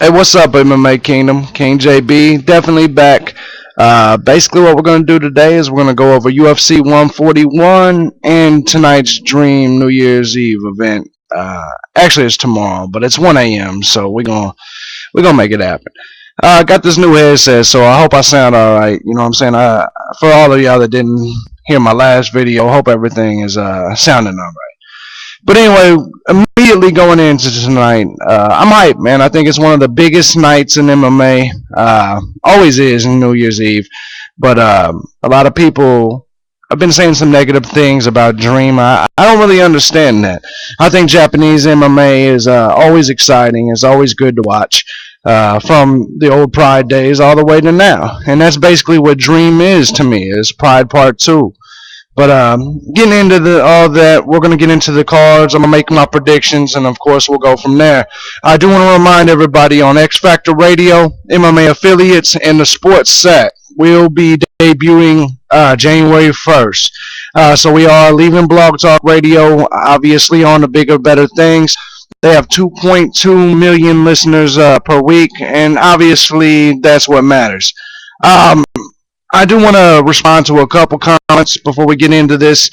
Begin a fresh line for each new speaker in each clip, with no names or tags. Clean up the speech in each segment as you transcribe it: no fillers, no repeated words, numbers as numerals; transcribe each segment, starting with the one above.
Hey, what's up, MMA Kingdom? King JB, definitely back. Basically, what we're going to do today is we're going to go over UFC 141 and tonight's Dream New Year's Eve event. Actually, it's tomorrow, but it's 1 a.m., so we're gonna make it happen. I got this new headset, so I hope I sound all right. You know what I'm saying? For all of y'all that didn't hear my last video, I hope everything is sounding all right. But anyway, immediately going into tonight, I'm hyped, man. I think it's one of the biggest nights in MMA. Always is in New Year's Eve. But a lot of people have been saying some negative things about Dream. I don't really understand that. I think Japanese MMA is always exciting. It's always good to watch. From the old Pride days all the way to now. And that's basically what Dream is to me, is Pride Part 2. But getting into all that, we're going to get into the cards. I'm going to make my predictions, and of course, we'll go from there. I do want to remind everybody on X Factor Radio, MMA affiliates, and the Sports Set will be debuting January 1st. So we are leaving Blog Talk Radio, obviously, on the bigger, better things. They have 2.2 million listeners per week, and obviously, that's what matters. I do want to respond to a couple comments before we get into this.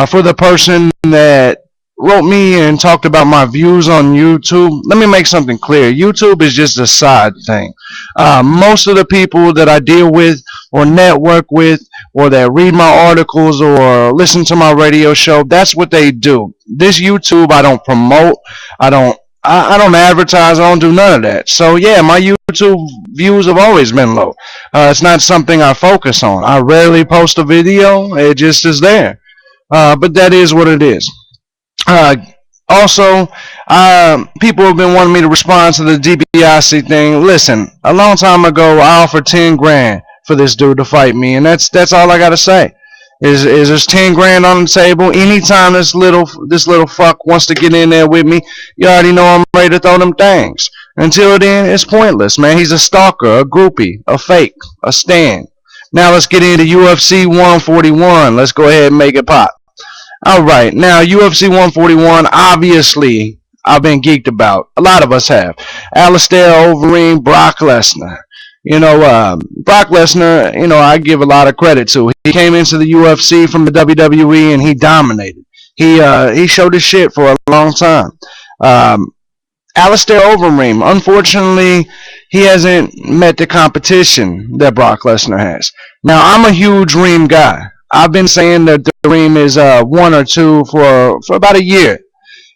For the person that wrote me and talked about my views on YouTube, let me make something clear. YouTube is just a side thing. Most of the people that I deal with or network with or that read my articles or listen to my radio show, that's what they do. This YouTube I don't promote. I don't advertise. I don't do none of that. So yeah, my YouTube views have always been low. It's not something I focus on. I rarely post a video. It just is there. But that is what it is. Also, people have been wanting me to respond to the DiBiase thing. Listen, a long time ago, I offered 10 grand for this dude to fight me, and that's all I gotta say. Is there's 10 grand on the table? Anytime this little fuck wants to get in there with me, you already know I'm ready to throw them things. Until then, it's pointless, man. He's a stalker, a groupie, a fake, a stan. Now let's get into UFC 141. Let's go ahead and make it pop. All right, now UFC 141. Obviously, I've been geeked about. A lot of us have. Alistair Overeem, Brock Lesnar. Brock Lesnar, I give a lot of credit to. He came into the UFC from the WWE and he dominated. He showed his shit for a long time. Alistair Overeem, unfortunately, he hasn't met the competition that Brock Lesnar has. Now, I'm a huge Reem guy. I've been saying that the Reem is 1 or 2 for about a year.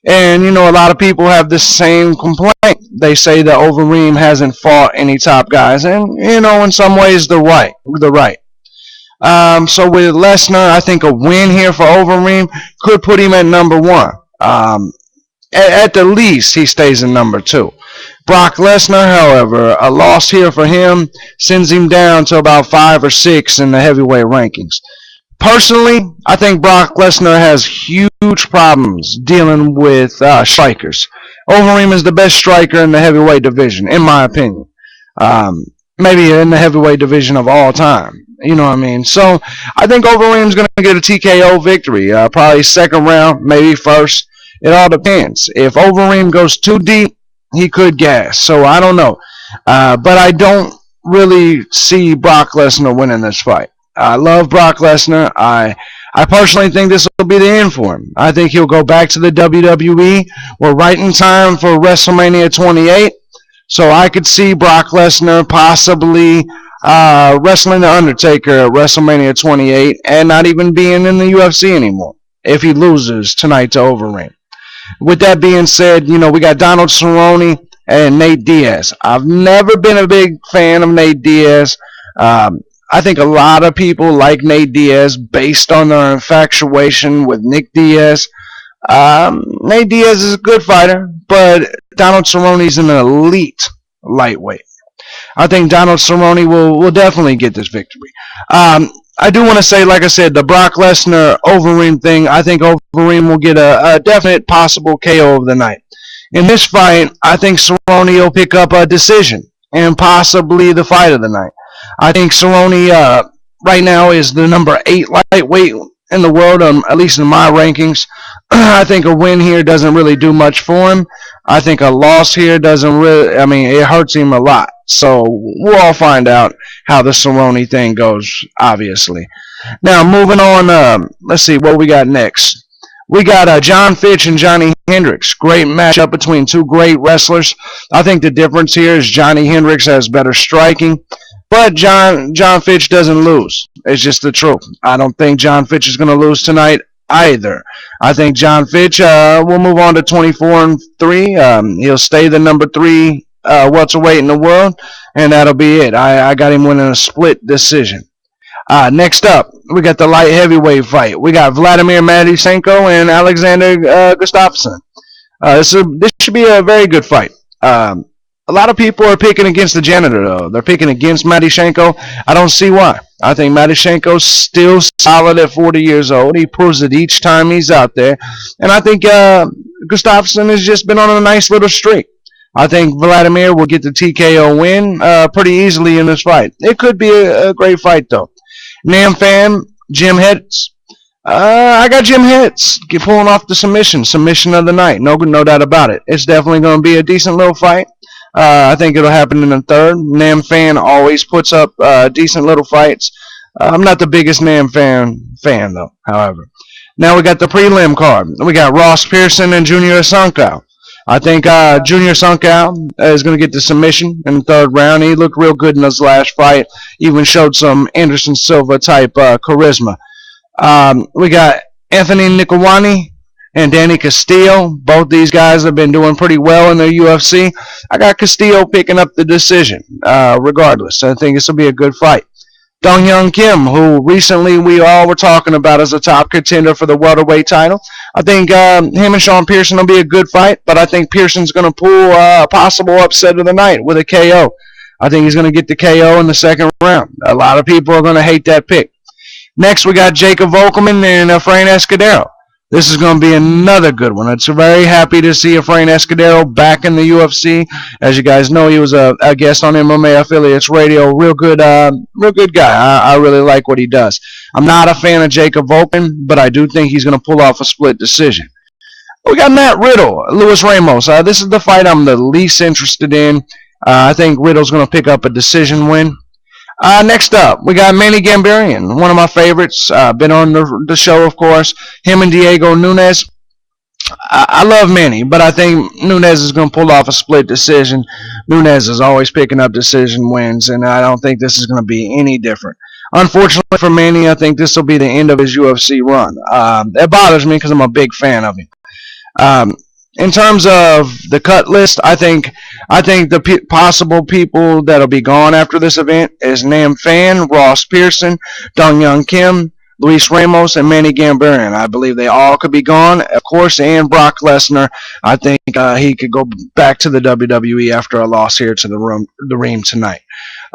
And, a lot of people have the same complaint. They say that Overeem hasn't fought any top guys. And, in some ways, they're right. So with Lesnar, I think a win here for Overeem could put him at number 1. At the least, he stays in number 2. Brock Lesnar, however, a loss here for him sends him down to about 5 or 6 in the heavyweight rankings. Personally, I think Brock Lesnar has huge problems dealing with strikers. Overeem is the best striker in the heavyweight division, in my opinion. Maybe in the heavyweight division of all time. You know what I mean? So, I think Overeem's going to get a TKO victory. Probably second round, maybe first. It all depends. If Overeem goes too deep, he could gas. So, I don't know. But I don't really see Brock Lesnar winning this fight. I love Brock Lesnar. I personally think this will be the end for him. I think he'll go back to the WWE. We're right in time for WrestleMania 28. So I could see Brock Lesnar possibly wrestling The Undertaker at WrestleMania 28 and not even being in the UFC anymore if he loses tonight to Overeem. With that being said, we got Donald Cerrone and Nate Diaz. I've never been a big fan of Nate Diaz. I think a lot of people like Nate Diaz based on their infatuation with Nick Diaz. Nate Diaz is a good fighter, but Donald Cerrone is an elite lightweight. I think Donald Cerrone will definitely get this victory. I do want to say, like I said, the Brock Lesnar Overeem thing, I think Overeem will get a definite possible KO of the night. In this fight, I think Cerrone will pick up a decision and possibly the fight of the night. I think Cerrone right now is the number 8 lightweight in the world, at least in my rankings. I think a win here doesn't really do much for him. I think a loss here doesn't really. I mean, it hurts him a lot. So we'll all find out how the Cerrone thing goes. Obviously. Now moving on. Let's see what we got next. We got John Fitch and Johnny Hendricks. Great matchup between two great wrestlers. I think the difference here is Johnny Hendricks has better striking, but John Fitch doesn't lose. It's just the truth. I don't think John Fitch is going to lose tonight either. I think John Fitch will move on to 24-3. He'll stay the number 3 welterweight in the world, and that'll be it. I got him winning a split decision. Next up, we got the light heavyweight fight. We got Vladimir Matyshenko and Alexander Gustafsson. This should be a very good fight. A lot of people are picking against the janitor, though. They're picking against Matyshenko. I don't see why. I think Matyshenko's still solid at 40 years old. He proves it each time he's out there. And I think Gustafsson has just been on a nice little streak. I think Vladimir will get the TKO win pretty easily in this fight. It could be a great fight, though. Nam fan, Jim Hetz. I got Jim Hetz pulling off the submission of the night. No doubt about it. It's definitely going to be a decent little fight. I think it'll happen in the third. Nam fan always puts up decent little fights. I'm not the biggest Nam fan though. However, now we got the prelim card. We got Ross Pearson and Junior Sankow. I think Junior Sankow is going to get the submission in the third round. He looked real good in his last fight. Even showed some Anderson Silva type charisma. We got Anthony Nicolwani and Danny Castillo. Both these guys have been doing pretty well in the UFC. I got Castillo picking up the decision regardless. I think this will be a good fight. Dong Hyun Kim, who recently we all were talking about as a top contender for the welterweight title. I think him and Sean Pearson will be a good fight, but I think Pearson's going to pull a possible upset of the night with a KO. I think he's going to get the KO in the second round. A lot of people are going to hate that pick. Next, we got Jacob Volkman and Efrain Escudero. This is going to be another good one. It's very happy to see Efrain Escudero back in the UFC. As you guys know, he was a guest on MMA Affiliates Radio. Real good guy. I really like what he does. I'm not a fan of Jacob Volkman, but I do think he's going to pull off a split decision. We got Matt Riddle, Luis Ramos. This is the fight I'm the least interested in. I think Riddle's going to pick up a decision win. Next up, we got Manny Gambarian, one of my favorites. Been on the show, of course. Him and Diego Nunes. I love Manny, but I think Nunes is going to pull off a split decision. Nunes is always picking up decision wins, and I don't think this is going to be any different. Unfortunately for Manny, I think this will be the end of his UFC run. That bothers me because I'm a big fan of him. In terms of the cut list, I think the possible people that'll be gone after this event is Nam Phan, Ross Pearson, Dong Hyun Kim, Luis Ramos, and Manny Gambarian. I believe they all could be gone. Of course, and Brock Lesnar. I think he could go back to the WWE after a loss here to the Ream tonight.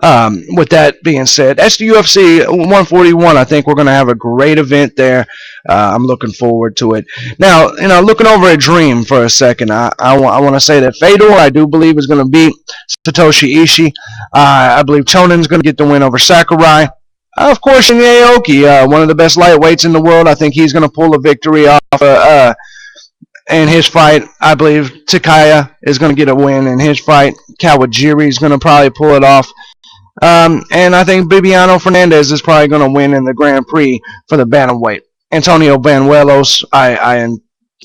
With that being said, that's the UFC 141. I think we're going to have a great event there. I'm looking forward to it. Now, looking over at Dream for a second, I want to say that Fedor, I do believe, is going to beat Satoshi Ishii. I believe Chonen's going to get the win over Sakurai. Of course, Shinya Aoki, one of the best lightweights in the world. I think he's going to pull a victory off in his fight. I believe Takaya is going to get a win in his fight. Kawajiri is going to probably pull it off. And I think Bibiano Fernandez is probably going to win in the Grand Prix for the bantamweight. Antonio Banuelos, I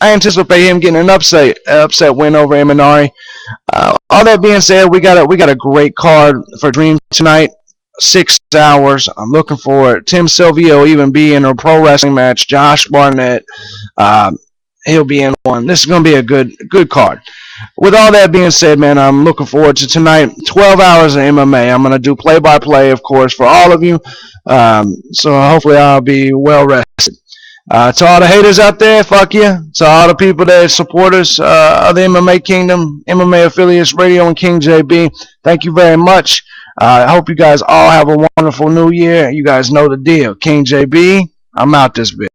anticipate him getting an upset win over Eminari. All that being said, we got a great card for Dream tonight. 6 hours. I'm looking forward. Tim Sylvia will even be in a pro wrestling match. Josh Barnett, he'll be in one. This is going to be a good card. With all that being said, man, I'm looking forward to tonight. 12 hours of MMA. I'm going to do play-by-play, of course, for all of you. So hopefully I'll be well rested. To all the haters out there, fuck you. To all the people that support us of the MMA Kingdom, MMA Affiliates Radio, and King JB, thank you very much. I hope you guys all have a wonderful new year. You guys know the deal. King JB, I'm out this bit.